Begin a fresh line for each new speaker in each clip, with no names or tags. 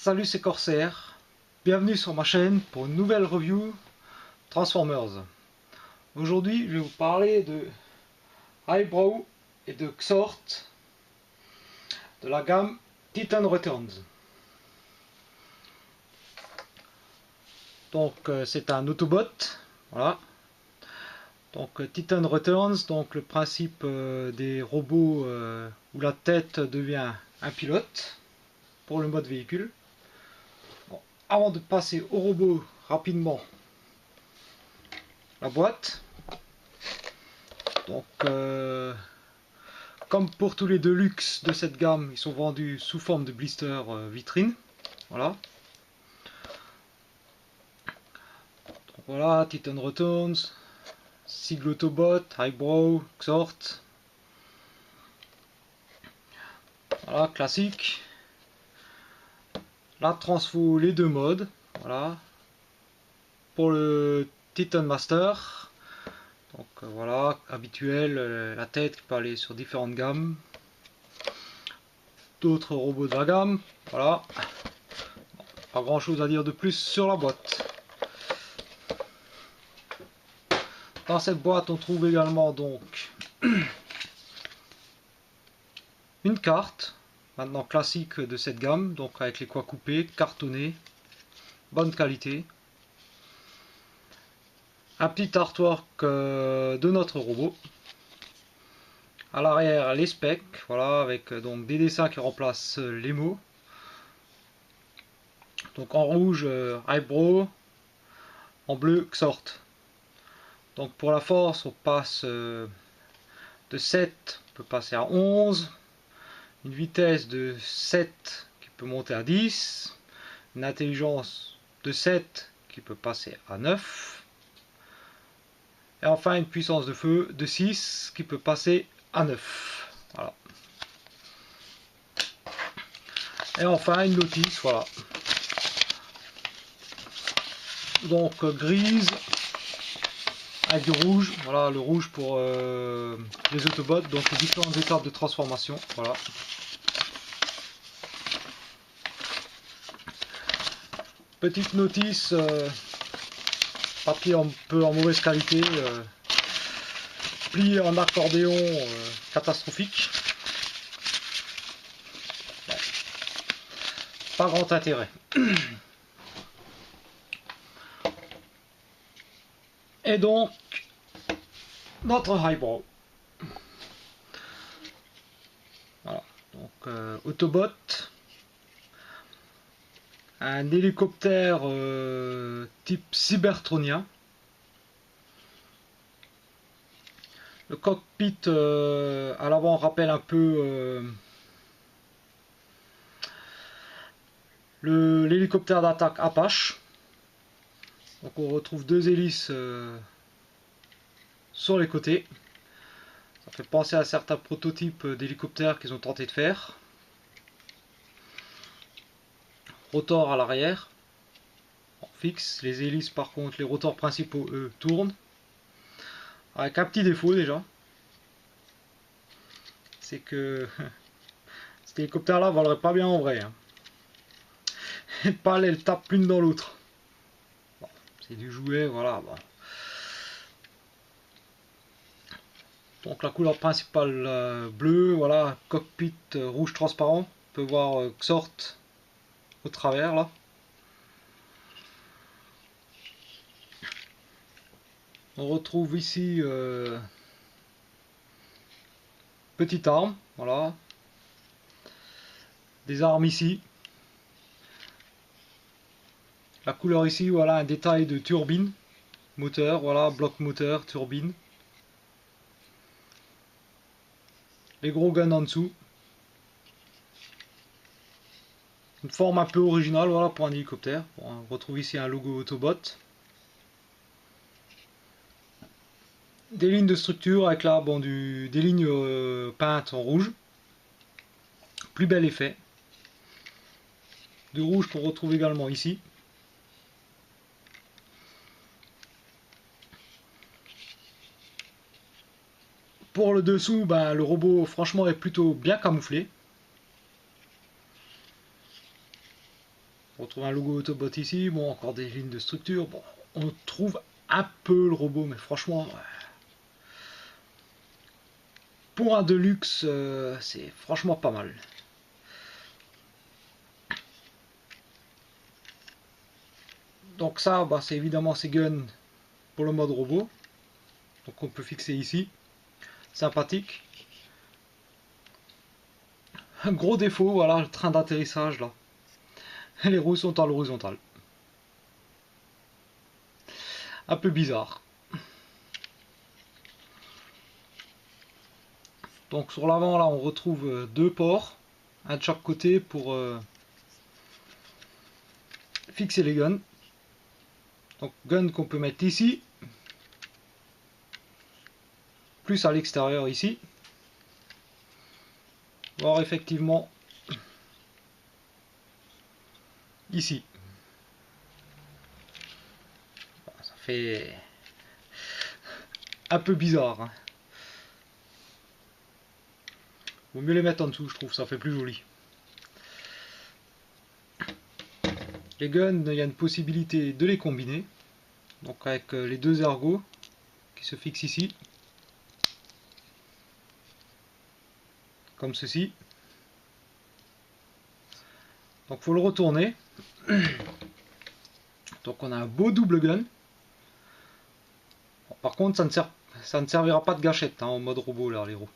Salut, c'est Corsair, bienvenue sur ma chaîne pour une nouvelle review Transformers. Aujourd'hui je vais vous parler de Highbrow et de Xort de la gamme Titan Returns. Donc c'est un Autobot, voilà. Donc Titan Returns, donc le principe des robots où la tête devient un pilote pour le mode véhicule. Bon, avant de passer au robot rapidement, la boîte. Donc comme pour tous les Deluxe de cette gamme, ils sont vendus sous forme de blister vitrine. Voilà. Donc voilà, Titan Returns, Sigle Autobot, Highbrow, Xort. Voilà, classique. La transfo, les deux modes. Voilà. Pour le Titan Master. Donc voilà, habituel, la tête qui peut aller sur différentes gammes. D'autres robots de la gamme. Voilà. Pas grand chose à dire de plus sur la boîte. Dans cette boîte, on trouve également donc une carte, maintenant classique de cette gamme, donc avec les coins coupés, cartonnés, bonne qualité. Un petit artwork de notre robot. À l'arrière, les specs, voilà, avec donc des dessins qui remplacent les mots. Donc en rouge, Highbrow, en bleu, Xort. Donc pour la force, on passe de 7, on peut passer à 11. Une vitesse de 7 qui peut monter à 10. Une intelligence de 7 qui peut passer à 9. Et enfin une puissance de feu de 6 qui peut passer à 9. Voilà. Et enfin une notice, voilà. Donc grise avec du rouge, voilà, le rouge pour les Autobots, donc les différentes étapes de transformation, voilà. Petite notice, papier un peu en mauvaise qualité, plié en accordéon catastrophique. Bon. Pas grand intérêt. Et donc, notre Highbrow. Voilà, donc Autobot. Un hélicoptère type cybertronien. Le cockpit à l'avant rappelle un peu l'hélicoptère d'attaque Apache. Donc on retrouve deux hélices sur les côtés. Ça fait penser à certains prototypes d'hélicoptères qu'ils ont tenté de faire. Rotor à l'arrière, fixe. Les hélices par contre, les rotors principaux eux tournent. Avec un petit défaut déjà, c'est que cet hélicoptère là volerait pas bien en vrai. Hein. Les pales elles tapent l'une dans l'autre. Bon, c'est du jouet, voilà. Bon. Donc la couleur principale bleue, voilà, cockpit rouge transparent. On peut voir Xort au travers là. On retrouve ici petite arme, voilà. Des armes ici. La couleur ici, voilà, un détail de turbine, moteur, voilà, bloc moteur, turbine. Les gros guns en dessous. Une forme un peu originale, voilà, pour un hélicoptère. Bon, on retrouve ici un logo Autobot. Des lignes de structure avec là, bon, des lignes peintes en rouge. Plus bel effet. De rouge qu'on retrouve également ici. Pour le dessous, ben, le robot franchement est plutôt bien camouflé. retrouve un logo Autobot ici, bon, encore des lignes de structure, bon, on trouve un peu le robot, mais franchement, pour un Deluxe, c'est franchement pas mal. Donc ça, bah, c'est évidemment ces guns pour le mode robot, donc on peut fixer ici, sympathique. Un gros défaut, voilà, le train d'atterrissage là, les roues sont à l'horizontale. Un peu bizarre. Donc sur l'avant là on retrouve deux ports, un de chaque côté pour fixer les guns. Donc gun qu'on peut mettre ici, plus à l'extérieur ici, voire effectivement ici. Bon, ça fait un peu bizarre, hein. Vaut mieux les mettre en dessous, je trouve, ça fait plus joli. Les guns, il y a une possibilité de les combiner. Donc avec les deux ergots qui se fixent ici. Comme ceci. Donc faut le retourner. Donc on a un beau double gun. Bon, par contre ça ne servira pas de gâchette hein, en mode robot là les roues.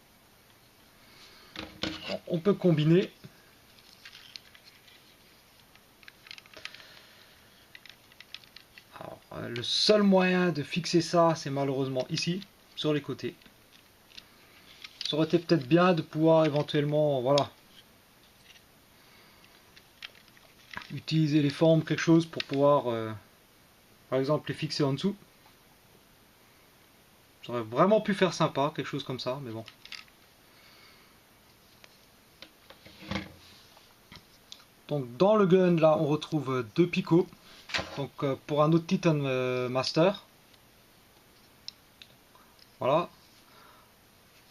Bon, on peut combiner. Alors, le seul moyen de fixer ça c'est malheureusement ici, sur les côtés. Ça aurait été peut-être bien de pouvoir éventuellement, voilà, utiliser les formes, quelque chose pour pouvoir, par exemple, les fixer en dessous. Ça aurait vraiment pu faire sympa, quelque chose comme ça, mais bon. Donc dans le gun, là, on retrouve deux picots. Donc pour un autre Titan Master. Voilà.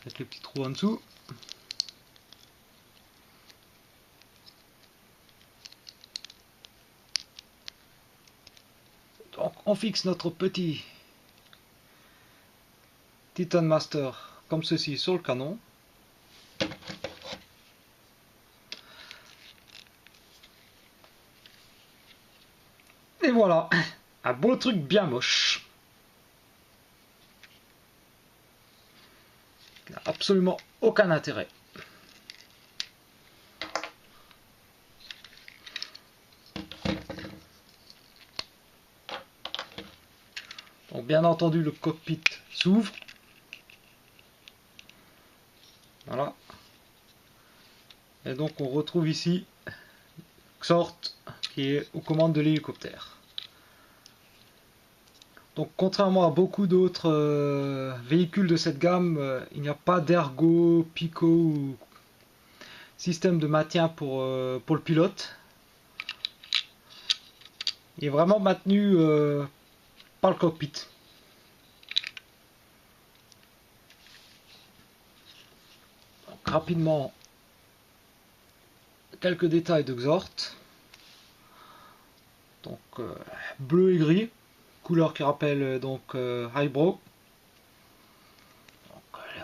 Avec les petits trous en dessous. Donc on fixe notre petit Titan Master comme ceci sur le canon. Et voilà, un beau truc bien moche. Il n'a absolument aucun intérêt. Donc bien entendu le cockpit s'ouvre. Voilà. Et donc on retrouve ici Xort qui est aux commandes de l'hélicoptère. Donc contrairement à beaucoup d'autres véhicules de cette gamme, il n'y a pas d'ergo, pico ou système de maintien pour le pilote. Il est vraiment maintenu par le cockpit. Donc, rapidement, quelques détails de Xort. Donc bleu et gris, couleur qui rappelle donc Highbrow.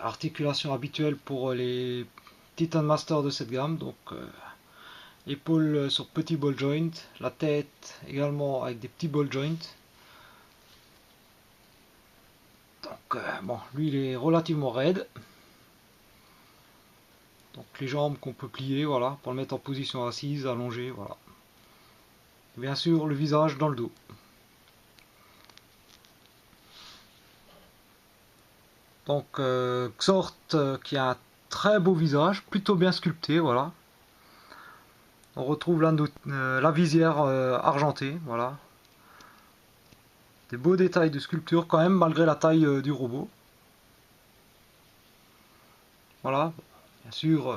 Articulation habituelle pour les Titan Master de cette gamme, donc épaules sur petits ball joint, la tête également avec des petits ball joints. Donc bon, lui il est relativement raide. Donc les jambes qu'on peut plier, voilà, pour le mettre en position assise, allongée, voilà. Et bien sûr le visage dans le dos. Donc Xort qui a un très beau visage, plutôt bien sculpté, voilà. On retrouve la visière argentée, voilà. Des beaux détails de sculpture quand même, malgré la taille du robot. Voilà, bien sûr,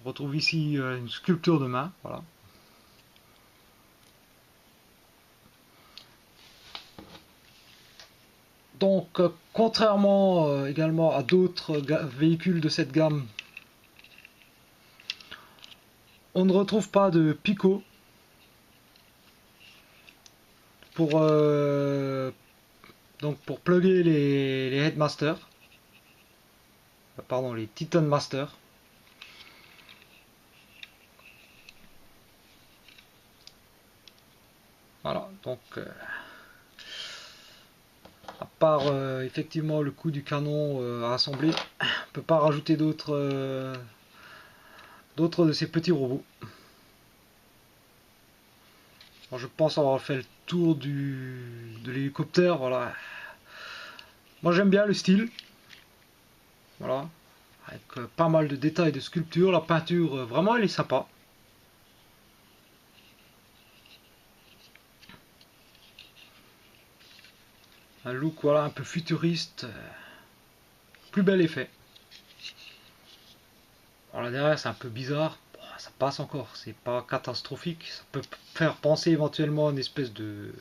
on retrouve ici une sculpture de main, voilà. Donc, contrairement également à d'autres véhicules de cette gamme, on ne retrouve pas de picot pour donc pour plugger les Headmasters, pardon, les Titan Master. Voilà, donc à part effectivement le coup du canon à assembler, on peut pas rajouter d'autres de ces petits robots. Alors, je pense avoir fait le tour de l'hélicoptère. Voilà, moi j'aime bien le style, voilà, avec pas mal de détails de sculpture. La peinture vraiment elle est sympa. Un look voilà un peu futuriste, plus bel effet. Alors là derrière c'est un peu bizarre, bon, ça passe encore, c'est pas catastrophique, ça peut faire penser éventuellement à une espèce de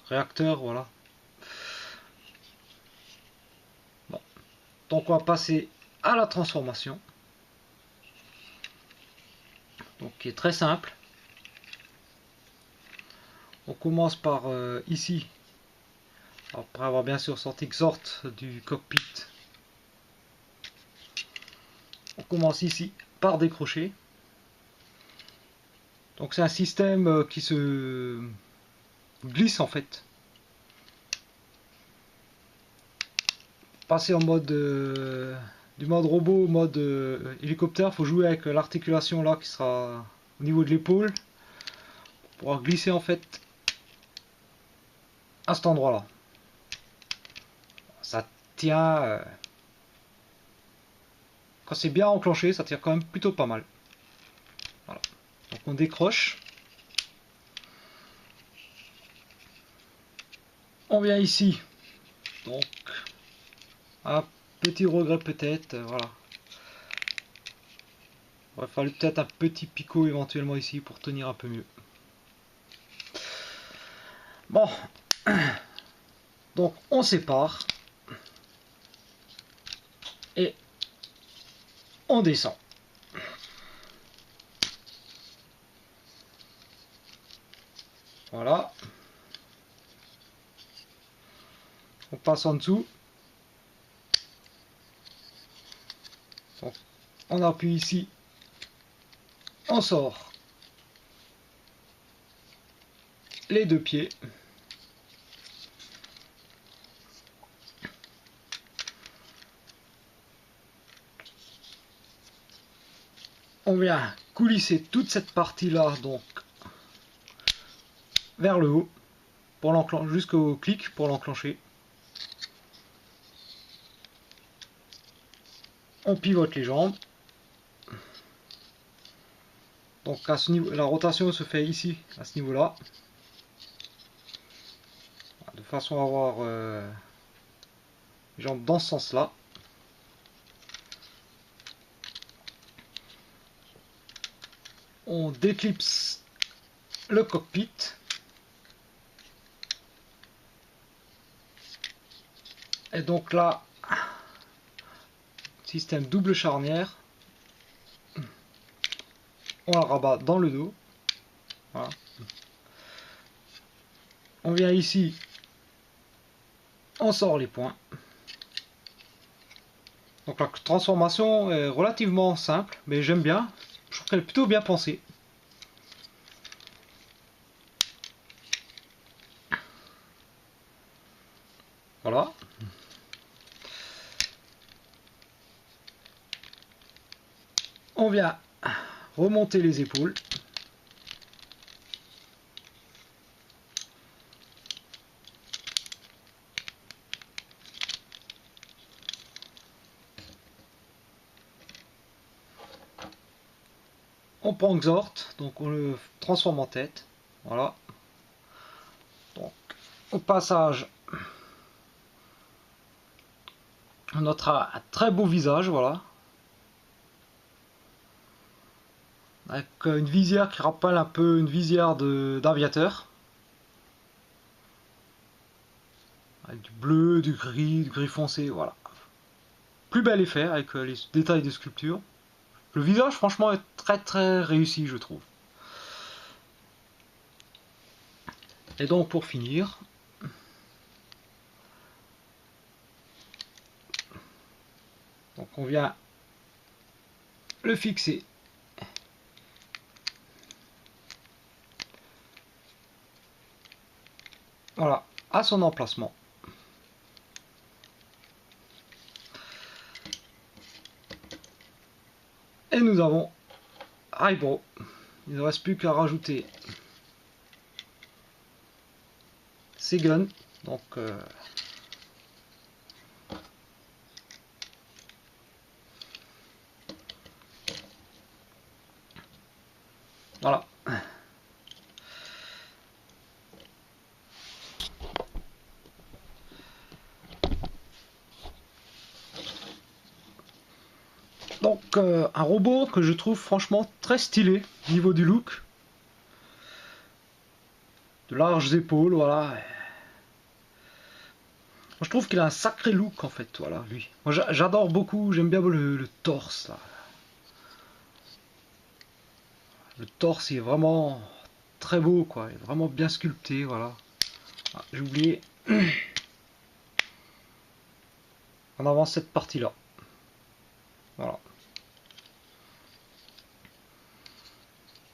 réacteur, voilà. Bon. Donc on va passer à la transformation, donc qui est très simple. On commence par ici, après avoir bien sûr sorti Xort du cockpit. On commence ici par décrocher. Donc c'est un système qui se glisse en fait. Passer en mode du mode robot au mode hélicoptère, faut jouer avec l'articulation là qui sera au niveau de l'épaule pour pouvoir glisser en fait à cet endroit là. Ça tient quand c'est bien enclenché, ça tient quand même plutôt pas mal. Voilà. Donc on décroche. On vient ici. Donc un petit regret peut-être, voilà. Il aurait fallu peut-être un petit picot éventuellement ici pour tenir un peu mieux. Bon, donc on sépare et on descend. Voilà. On passe en dessous. Donc, on appuie ici. On sort les deux pieds. On vient coulisser toute cette partie-là donc vers le haut pour l'enclencher jusqu'au clic pour l'enclencher. On pivote les jambes. Donc à ce niveau, la rotation se fait ici, à ce niveau-là, de façon à avoir les jambes dans ce sens-là. On déclipse le cockpit. Et donc là, système double charnière. On la rabat dans le dos. Voilà. On vient ici, on sort les points. Donc la transformation est relativement simple, mais j'aime bien. Je trouve qu'elle est plutôt bien pensée. Voilà. On vient remonter les épaules. On prend Xort, donc on le transforme en tête. Voilà. Donc au passage, on notera un très beau visage, voilà. Avec une visière qui rappelle un peu une visière d'aviateur. Avec du bleu, du gris foncé, voilà. Plus bel effet avec les détails de sculpture. le visage franchement est très très réussi, je trouve. Et donc pour finir, donc on vient le fixer voilà à son emplacement. Et nous avons eyebrow. Il ne reste plus qu'à rajouter ces guns. Donc voilà. Donc un robot que je trouve franchement très stylé au niveau du look. De larges épaules, voilà. Moi, je trouve qu'il a un sacré look en fait, voilà, lui. Moi j'adore beaucoup, j'aime bien le torse là. Le torse il est vraiment très beau quoi, il est vraiment bien sculpté, voilà. Ah, j'ai oublié. On avance cette partie là. Voilà.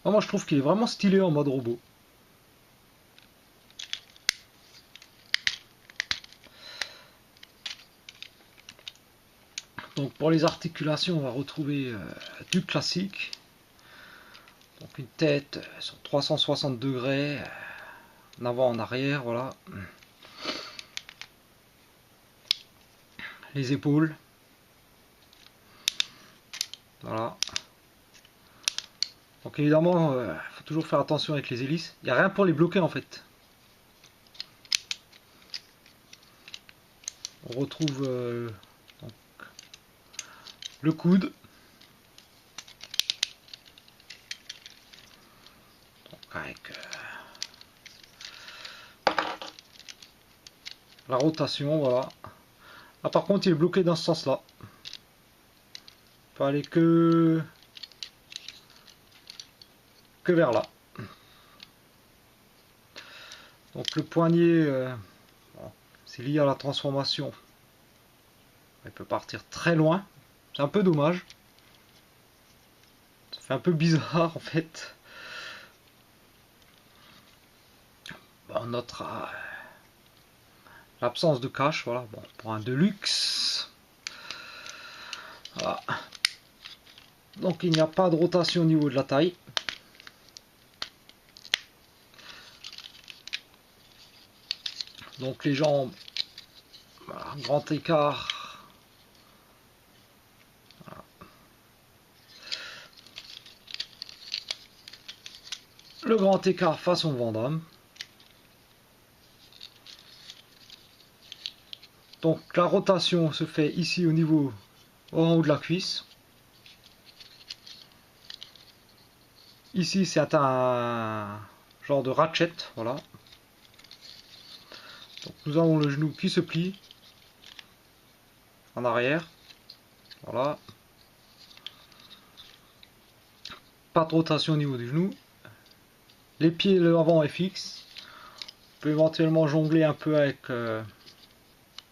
Moi je trouve qu'il est vraiment stylé en mode robot. Donc pour les articulations, on va retrouver du classique. Donc une tête sur 360 degrés, en avant, en arrière, voilà. Les épaules. Voilà. Donc évidemment, il faut toujours faire attention avec les hélices. Il n'y a rien pour les bloquer en fait. On retrouve donc, le coude. Donc, avec la rotation, voilà. Là par contre il est bloqué dans ce sens là. Il peut aller que vers là. Donc le poignet, bon, c'est lié à la transformation. Il peut partir très loin. C'est un peu dommage. Ça fait un peu bizarre en fait. Bon, on notera l'absence de cache, voilà. Bon, pour un Deluxe. Voilà. Donc il n'y a pas de rotation au niveau de la taille. Donc les jambes, voilà, grand écart. Voilà. Le grand écart façon Van Damme. Donc la rotation se fait ici au niveau en haut de la cuisse. Ici c'est un genre de ratchet, voilà. Donc nous avons le genou qui se plie en arrière, voilà. Pas de rotation au niveau du genou. Les pieds, le avant est fixe. On peut éventuellement jongler un peu avec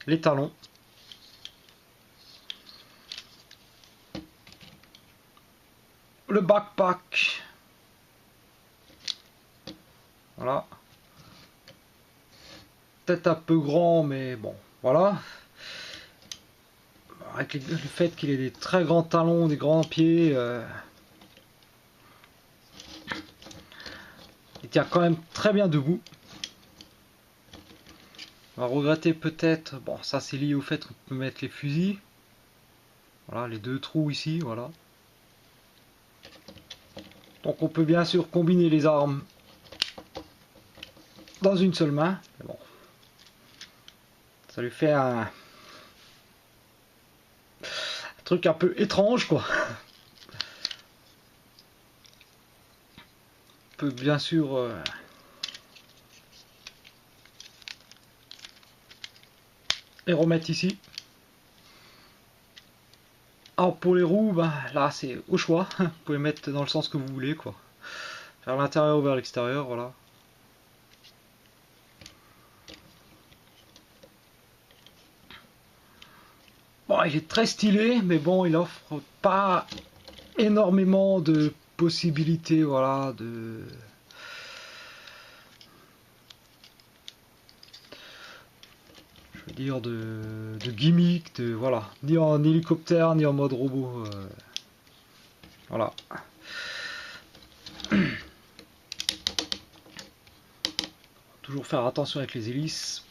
les talons. Le backpack. Voilà. Peut-être un peu grand, mais bon, voilà. Avec le fait qu'il ait des très grands talons, des grands pieds, il tient quand même très bien debout. On va regretter peut-être, bon ça c'est lié au fait qu'on peut mettre les fusils. Voilà, les deux trous ici, voilà. Donc on peut bien sûr combiner les armes dans une seule main. Mais bon, ça lui fait un truc un peu étrange quoi. On peut bien sûr les remettre ici. Alors pour les roues, ben, là c'est au choix, vous pouvez mettre dans le sens que vous voulez quoi. Vers l'intérieur ou vers l'extérieur, voilà. Bon, il est très stylé, mais bon, il offre pas énormément de possibilités, voilà, je veux dire de gimmick, de voilà, ni en hélicoptère ni en mode robot, voilà. Toujours faire attention avec les hélices.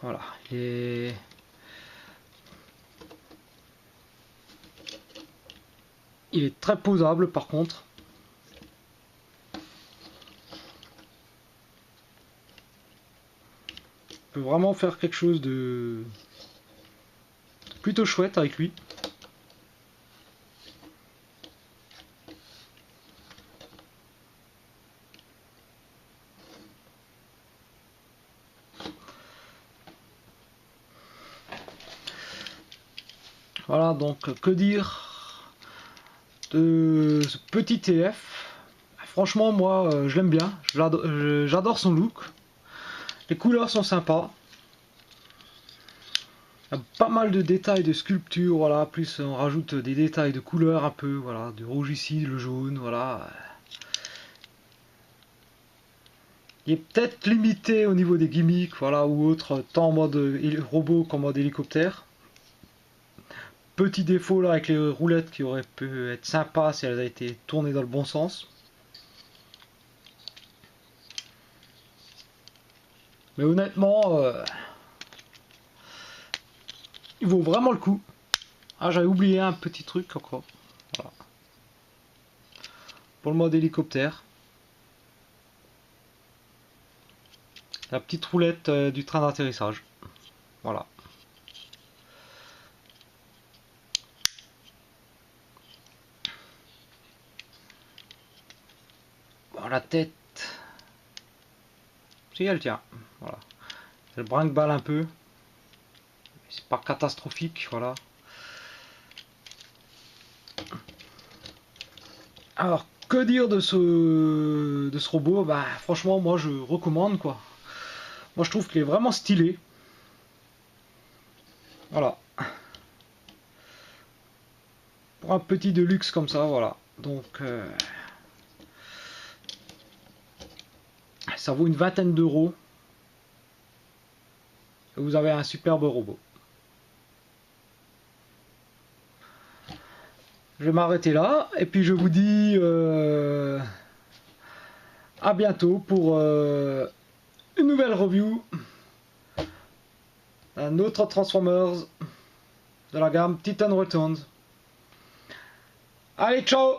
Voilà, il est très posable par contre. On peut vraiment faire quelque chose de plutôt chouette avec lui. Voilà, donc que dire de ce petit TF. Franchement, moi, je l'aime bien. J'adore son look. Les couleurs sont sympas. Il y a pas mal de détails de sculpture, voilà. Plus on rajoute des détails de couleurs un peu, voilà. Du rouge ici, le jaune, voilà. Il est peut-être limité au niveau des gimmicks, voilà, ou autres, tant en mode robot qu'en mode hélicoptère. Petit défaut là avec les roulettes qui auraient pu être sympas si elles avaient été tournées dans le bon sens. Mais honnêtement, il vaut vraiment le coup. Ah, j'avais oublié un petit truc encore. Voilà. Pour le mode hélicoptère. La petite roulette du train d'atterrissage. Voilà. Bon, la tête. Si, elle tient. Voilà. Elle brinque-balle un peu. C'est pas catastrophique, voilà. Alors, que dire de ce robot? Bah, franchement, moi je recommande quoi. Moi je trouve qu'il est vraiment stylé. Voilà. Pour un petit de luxe comme ça, voilà. Donc, ça vaut une vingtaine d'euros. Et vous avez un superbe robot. Je vais m'arrêter là. Et puis je vous dis à bientôt pour une nouvelle review. Un autre Transformers de la gamme Titan Returns. Allez, ciao!